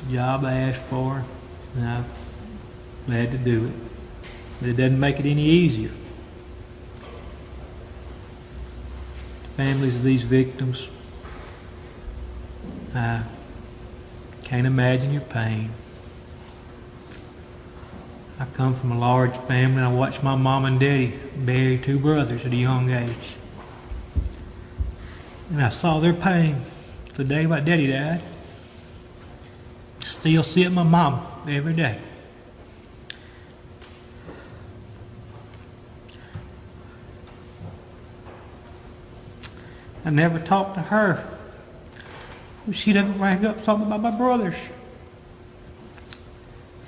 a job I asked for, and I'm glad to do it. But it doesn't make it any easier. The families of these victims, I can't imagine your pain. I come from a large family. I watched my mom and daddy bury two brothers at a young age. And I saw their pain the day my daddy died. Still see it in my mom every day. I never talked to her. She doesn't bring up something about my brothers.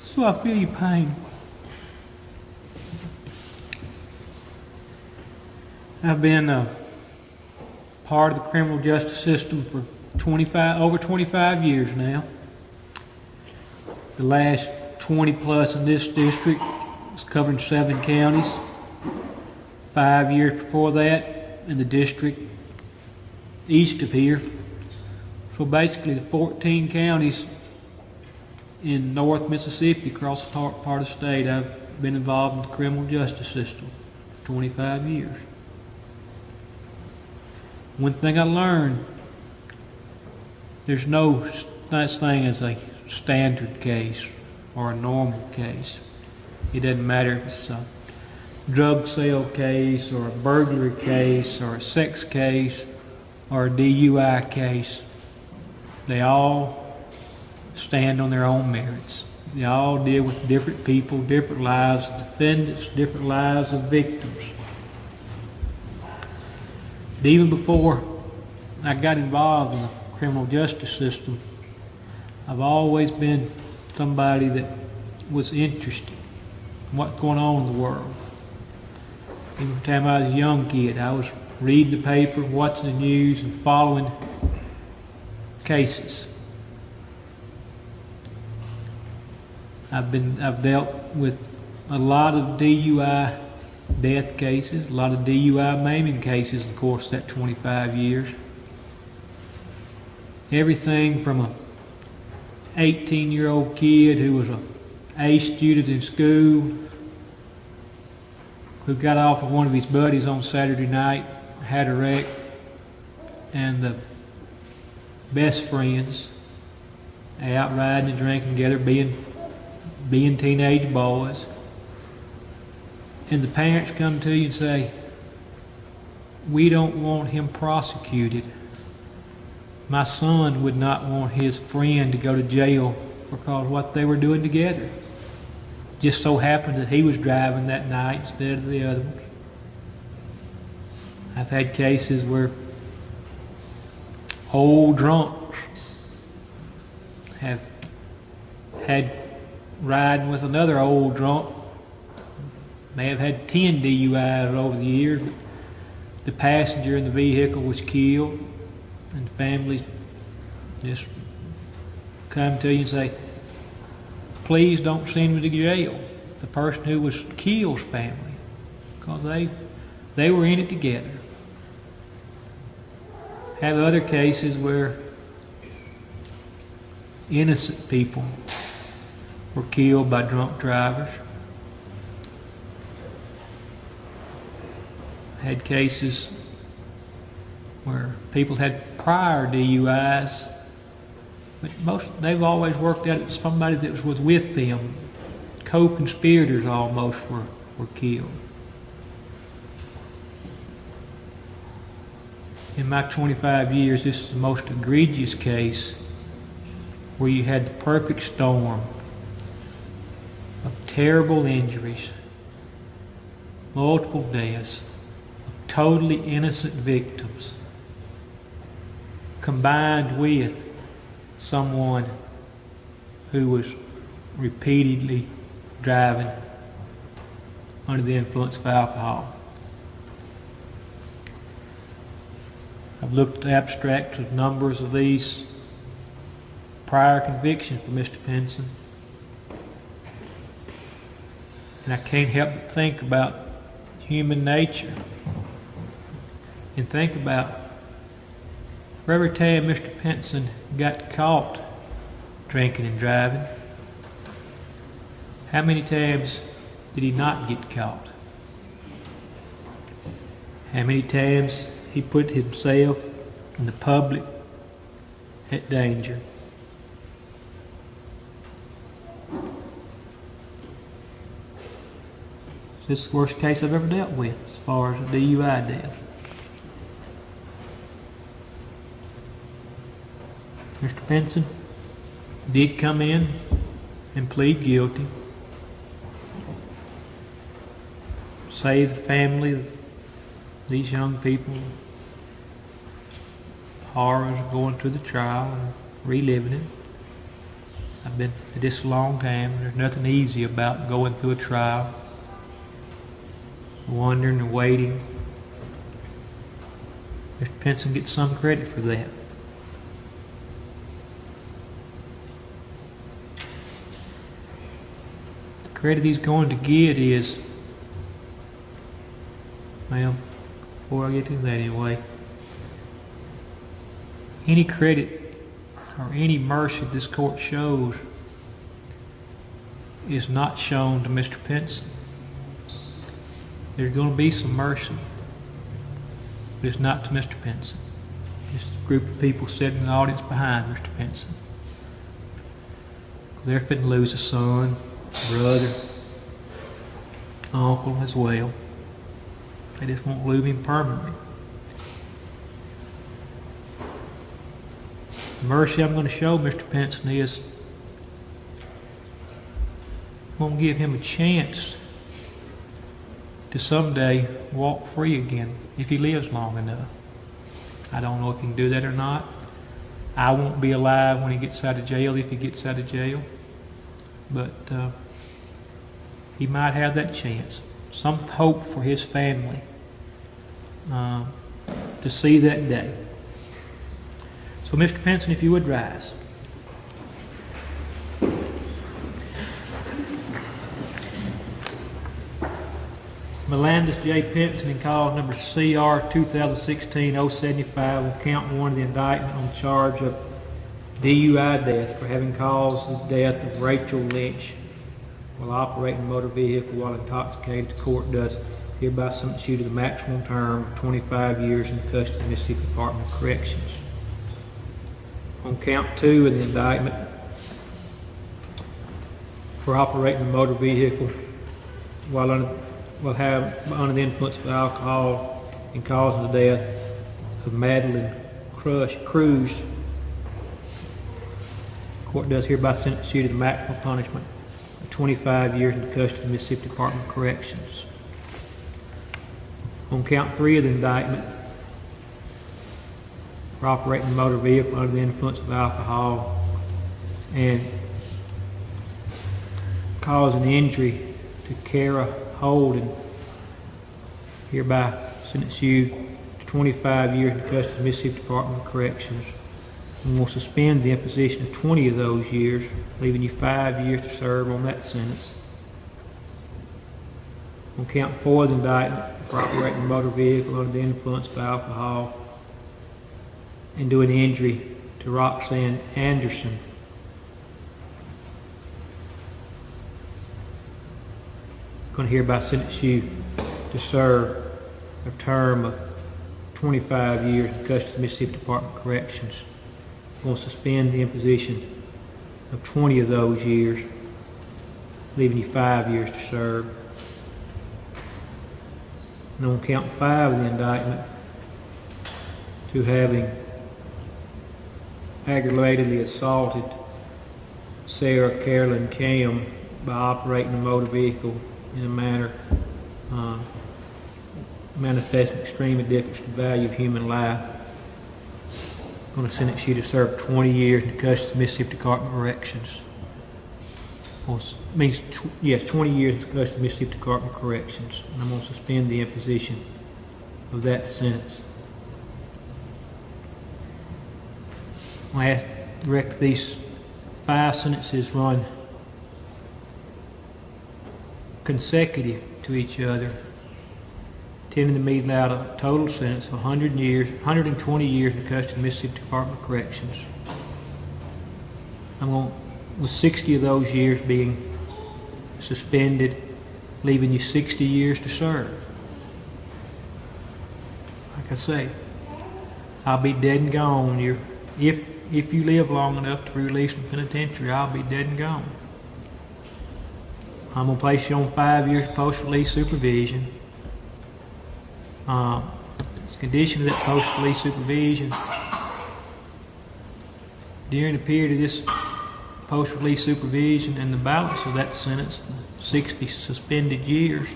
So I feel your pain. I've been part of the criminal justice system for over 25 years now. The last 20 plus in this district was covering 7 counties. 5 years before that in the district east of here. So basically the 14 counties in North Mississippi across the part of the state, I've been involved in the criminal justice system for 25 years. One thing I learned, there's no such thing as a standard case or a normal case. It doesn't matter if it's a drug sale case or a burglary case or a sex case or a DUI case. They all stand on their own merits. They all deal with different people, different lives of defendants, different lives of victims. But even before I got involved in the criminal justice system, I've always been somebody that was interested in what's going on in the world. Even from the time I was a young kid, I was reading the paper, watching the news, and following cases. I've dealt with a lot of DUI death cases, a lot of DUI maiming cases in the course of that 25 years. Everything from a 18-year-old kid who was an A student in school, who got off with one of his buddies on Saturday night, had a wreck, and the best friends out riding and drinking together, being teenage boys. And the parents come to you and say, we don't want him prosecuted. My son would not want his friend to go to jail because what they were doing together. Just so happened that he was driving that night instead of the other one. I've had cases where old drunks have had riding with another old drunk. May have had 10 DUIs over the years. The passenger in the vehicle was killed, and families just come to you and say, please don't send me to jail. The person who was killed's family, because they were in it together. Have other cases where innocent people were killed by drunk drivers. Had cases where people had prior DUIs, but they've always worked out it's somebody that was with them. Co-conspirators almost were killed. In my 25 years, this is the most egregious case where you had the perfect storm of terrible injuries, multiple deaths, of totally innocent victims, combined with someone who was repeatedly driving under the influence of alcohol. I've looked at abstracts of numbers of these prior convictions for Mr. Penson, and I can't help but think about human nature and think about for every time Mr. Penson got caught drinking and driving? How many times did he not get caught? How many times he put himself and the public at danger? This is the worst case I've ever dealt with as far as a DUI death. Mr. Penson did come in and plead guilty. Save the family of these young people. The horrors of going through the trial and reliving it. I've been at this a long time. There's nothing easy about going through a trial. Wondering and waiting. Mr. Penson gets some credit for that. The credit he's going to get is, well, before I get to that anyway, any credit or any mercy this court shows is not shown to Mr. Penson. There's going to be some mercy, but it's not to Mr. Penson. It's a group of people sitting in the audience behind Mr. Penson. They're fitting to lose a son, brother, uncle as well. They just won't lose him permanently. The mercy I'm going to show Mr. Penson is I'm going to give him a chance to someday walk free again if he lives long enough. I don't know if he can do that or not. I won't be alive when he gets out of jail, if he gets out of jail. But he might have that chance. Some hope for his family to see that day. So Mr. Penson, if you would rise. Melandus J. Penson in cause number CR 2016-075 will count one of the indictment on charge of DUI death for having caused the death of Rachel Lynch while operating a motor vehicle while intoxicated. The court does hereby sentence you to the maximum term of 25 years in custody of the Mississippi Department of Corrections. On count 2 of the indictment for operating a motor vehicle while under the influence of alcohol and causing the death of Maddie Kruse. The court does hereby sentence you to the maximum punishment of 25 years in custody of the Mississippi Department of Corrections. On count 3 of the indictment for operating a motor vehicle under the influence of alcohol and causing injury to Holden, hereby sentence you to 25 years in custody of the Mississippi Department of Corrections, and will suspend the imposition of 20 of those years, leaving you 5 years to serve on that sentence. On count 4 of the indictment for operating a motor vehicle under the influence of alcohol and doing injury to Roxanne Anderson, going to hereby sentence you to serve a term of 25 years in custody of the Mississippi Department of Corrections. Going to suspend the imposition of 20 of those years, leaving you 5 years to serve. And on count 5 of the indictment, to having aggravatedly assaulted Sarah Carolyn Kamm by operating a motor vehicle in a manner manifesting extreme indifference to the value of human life. I'm going to sentence you to serve 20 years in custody of the Mississippi Department of Corrections. Means 20 years in custody of the Mississippi Department of Corrections. And I'm going to suspend the imposition of that sentence. I ask direct these 5 sentences run consecutive to each other, intending to mete out a total sentence of 120 years in custody of the Mississippi Department of Corrections. I'm going to with 60 of those years being suspended, leaving you 60 years to serve. Like I say, I'll be dead and gone. If you live long enough to be released from penitentiary, I'll be dead and gone. I'm going to place you on 5 years post-release supervision. Condition of that post-release supervision, during the period of this post-release supervision and the balance of that sentence, 60 suspended years,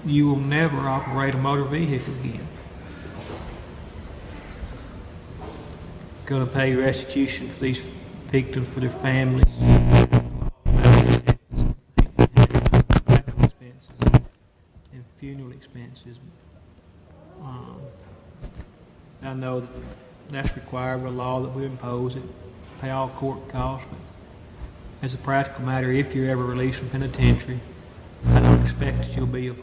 you will never operate a motor vehicle again. Going to pay restitution for these victims, for their families, and funeral expenses. I know that that's required by law that we impose it, pay all court costs, but as a practical matter, if you're ever released from penitentiary, I don't expect that you'll be of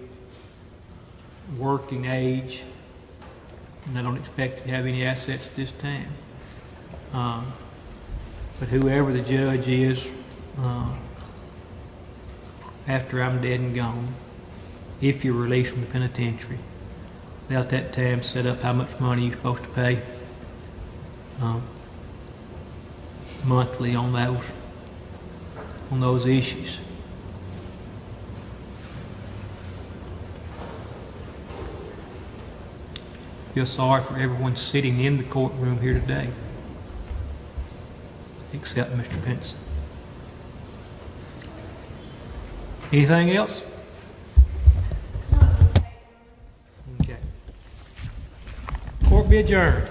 working age, and I don't expect you to have any assets at this time. But whoever the judge is, after I'm dead and gone, if you're released from the penitentiary, they'll at that time set up how much money you're supposed to pay monthly on those issues. I feel sorry for everyone sitting in the courtroom here today, except Mr. Penson. Anything else? Okay. Court be adjourned.